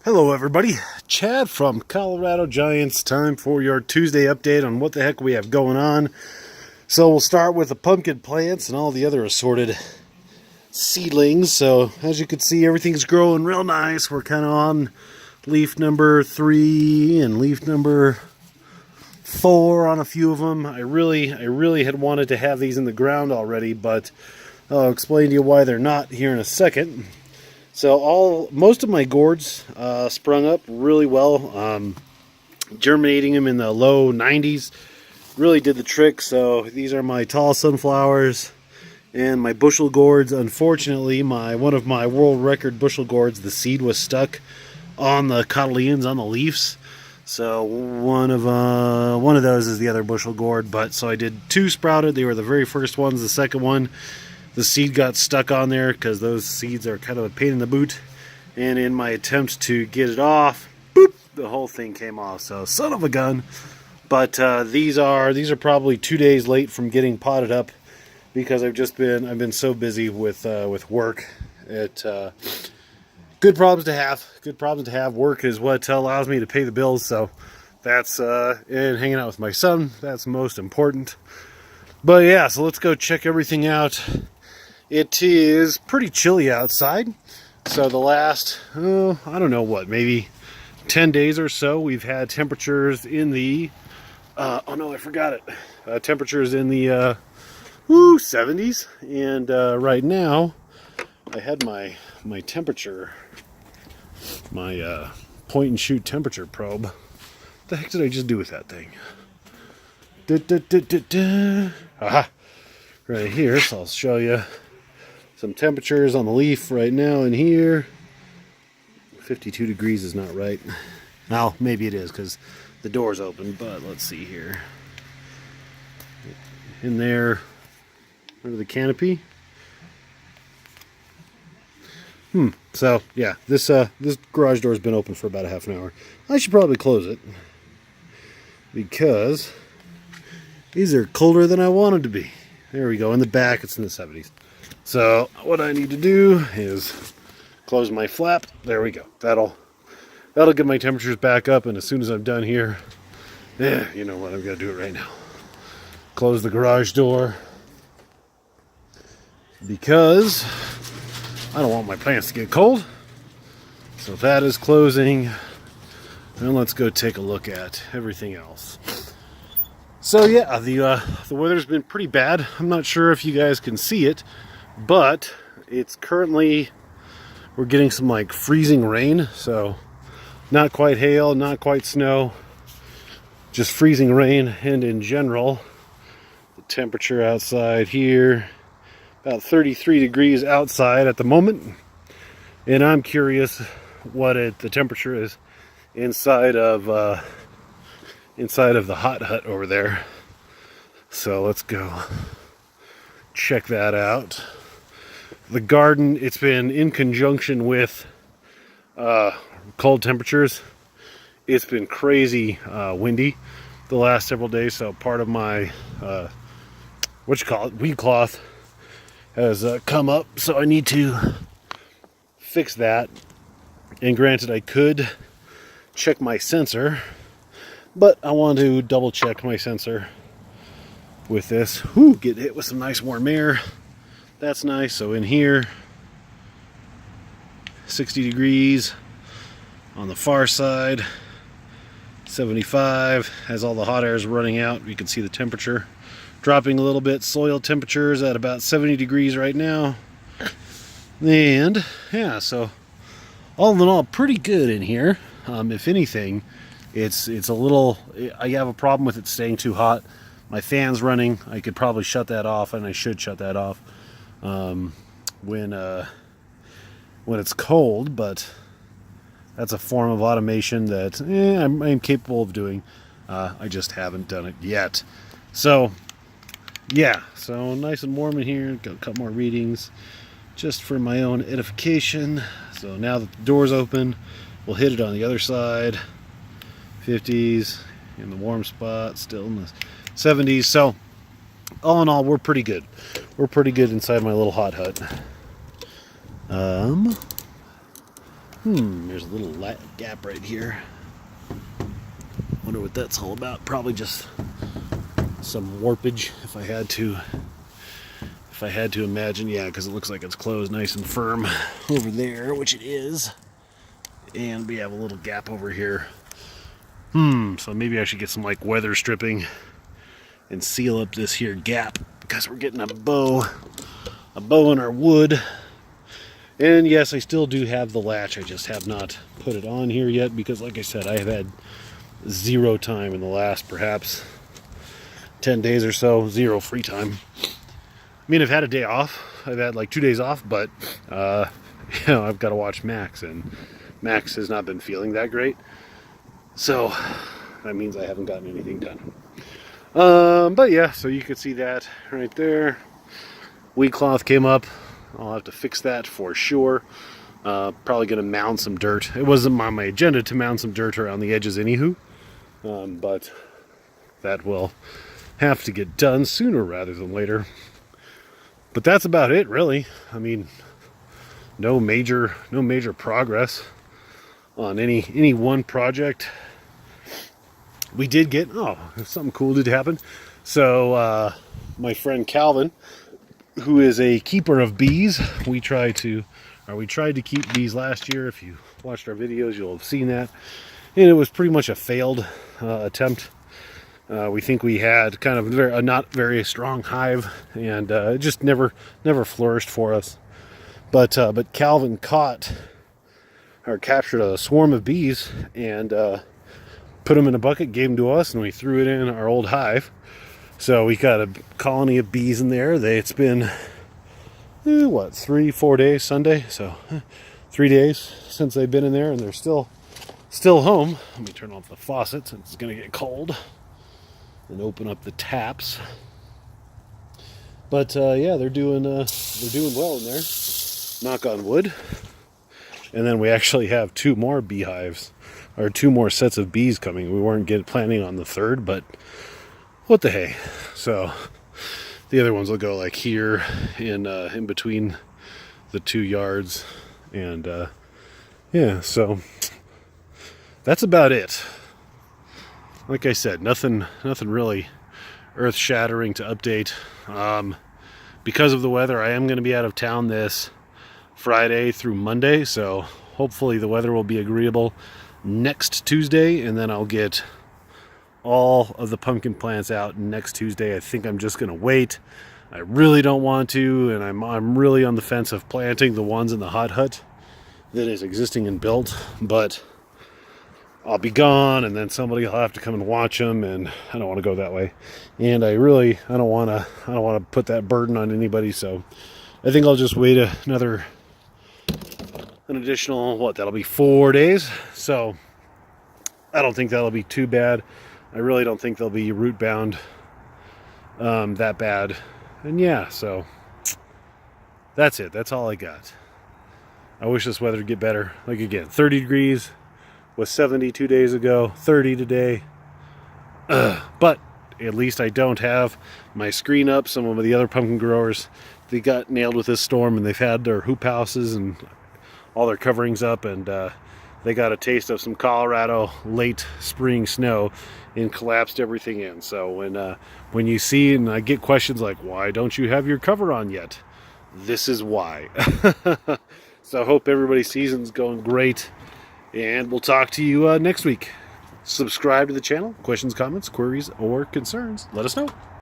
Hello everybody, Chad from Colorado Giants. Time for your Tuesday update on what the heck we have going on. So we'll start with the pumpkin plants and all the other assorted seedlings. So as you can see, everything's growing real nice. We're kind of on leaf number 3 and leaf number 4 on a few of them. I really had wanted to have these in the ground already, but I'll explain to you why they're not here in a second. So most of my gourds sprung up really well. Germinating them in the low 90s really did the trick. So these are my tall sunflowers and my bushel gourds. Unfortunately, one of my world record bushel gourds, the seed was stuck on the cotyledons on the leaves. So one of those is the other bushel gourd. But so I did 2 sprouted. They were the very first ones. The second one, the seed got stuck on there because those seeds are kind of a pain in the boot. And in my attempt to get it off, boop, the whole thing came off. So son of a gun. But these are probably 2 days late from getting potted up because I've been so busy with work. Good problems to have. Good problems to have. Work is what allows me to pay the bills. So that's and hanging out with my son. That's most important. But yeah, so let's go check everything out. It is pretty chilly outside. So the last, I don't know what, maybe 10 days or so, we've had temperatures in the, oh no, I forgot it. Temperatures in the 70s. And right now, I had my temperature, my point and shoot temperature probe. What the heck did I just do with that thing? Aha! Right here, so I'll show you some temperatures on the leaf right now in here. 52 degrees is not right. Now, maybe it is because the door's open, but let's see here. In there, under the canopy. So, yeah, this garage door's been open for about a half an hour. I should probably close it because these are colder than I wanted to be. There we go. In the back, it's in the 70s. So what I need to do is close my flap. There we go. That'll get my temperatures back up. And as soon as I'm done here, you know what? I'm going to do it right now. Close the garage door because I don't want my plants to get cold. So that is closing. And let's go take a look at everything else. So yeah, the weather's been pretty bad. I'm not sure if you guys can see it, but it's currently, we're getting some like freezing rain. So not quite hail, not quite snow, just freezing rain. And in general, the temperature outside here, about 33 degrees outside at the moment. And I'm curious what the temperature is inside of the hot hut over there. So let's go check that out. The garden, it's been in conjunction with cold temperatures. It's been crazy windy the last several days. So part of my weed cloth has come up. So I need to fix that. And granted, I could check my sensor, but I want to double check my sensor with this. Get hit with some nice warm air. That's nice. So in here, 60 degrees. On the far side, 75. As all the hot air is running out, you can see the temperature dropping a little bit. Soil temperatures at about 70 degrees right now. And yeah, so all in all, pretty good in here. If anything, it's a little, I have a problem with it staying too hot. My fan's running. I could probably shut that off, and I should shut that off when it's cold, but that's a form of automation that I'm capable of doing. I just haven't done it yet. So yeah, so nice and warm in here. Got a couple more readings just for my own edification. So now that the door's open, we'll hit it on the other side. 50s in the warm spot, still in the 70s. So all in all, we're pretty good. We're pretty good inside my little hot hut. There's a little gap right here. Wonder what that's all about. Probably just some warpage, if I had to imagine. Yeah, because it looks like it's closed nice and firm over there, which it is. And we have a little gap over here. So maybe I should get some like weather stripping and seal up this here gap, because we're getting a bow in our wood. And yes, I still do have the latch. I just have not put it on here yet because, like I said, I have had zero time in the last perhaps 10 days or so. Zero free time. I mean, I've had a day off. I've had like 2 days off, but I've got to watch Max, and Max has not been feeling that great. So that means I haven't gotten anything done. But yeah, so you could see that right there. Weed cloth came up. I'll have to fix that for sure. Probably going to mound some dirt. It wasn't on my agenda to mound some dirt around the edges anywho. But that will have to get done sooner rather than later. But that's about it, really. I mean, no major progress on any one project. We did get, something cool did happen. So my friend Calvin, who is a keeper of bees, we tried to keep bees last year. If you watched our videos, you'll have seen that, and it was pretty much a failed attempt. We think we had kind of a not very strong hive, and it just never flourished for us. But Calvin captured a swarm of bees and put them in a bucket, gave them to us, and we threw it in our old hive. So we got a colony of bees in there. It's been 3-4 days Sunday, so 3 days since they've been in there, and they're still home. Let me turn off the faucet since it's gonna get cold, and open up the taps. But yeah, they're doing well in there. Knock on wood. And then we actually have 2 more beehives, or 2 more sets of bees coming. We weren't planning on the 3rd, but what the hey. So the other ones will go like here in between the 2 yards. And yeah, so that's about it. Like I said, nothing really earth-shattering to update. Because of the weather, I am going to be out of town this Friday through Monday, so hopefully the weather will be agreeable next Tuesday, and then I'll get all of the pumpkin plants out next Tuesday. I think I'm just going to wait. I really don't want to, and I'm really on the fence of planting the ones in the hot hut that is existing and built, but I'll be gone, and then somebody will have to come and watch them, and I don't want to go that way. And I don't want to put that burden on anybody, so I think I'll just wait an additional, that'll be 4 days. So I don't think that'll be too bad. I really don't think they'll be root bound that bad. And yeah, so that's it. That's all I got. I wish this weather would get better. Like again, 30 degrees was 70 2 days ago, 30 today. But at least I don't have my screen up. Some of the other pumpkin growers, they got nailed with this storm, and they've had their hoop houses and all their coverings up, and they got a taste of some Colorado late spring snow and collapsed everything in. So when you see, and I get questions like, why don't you have your cover on yet? This is why. So I hope everybody's season's going great, and we'll talk to you next week. Subscribe to the channel. Questions, comments, queries, or concerns, let us know.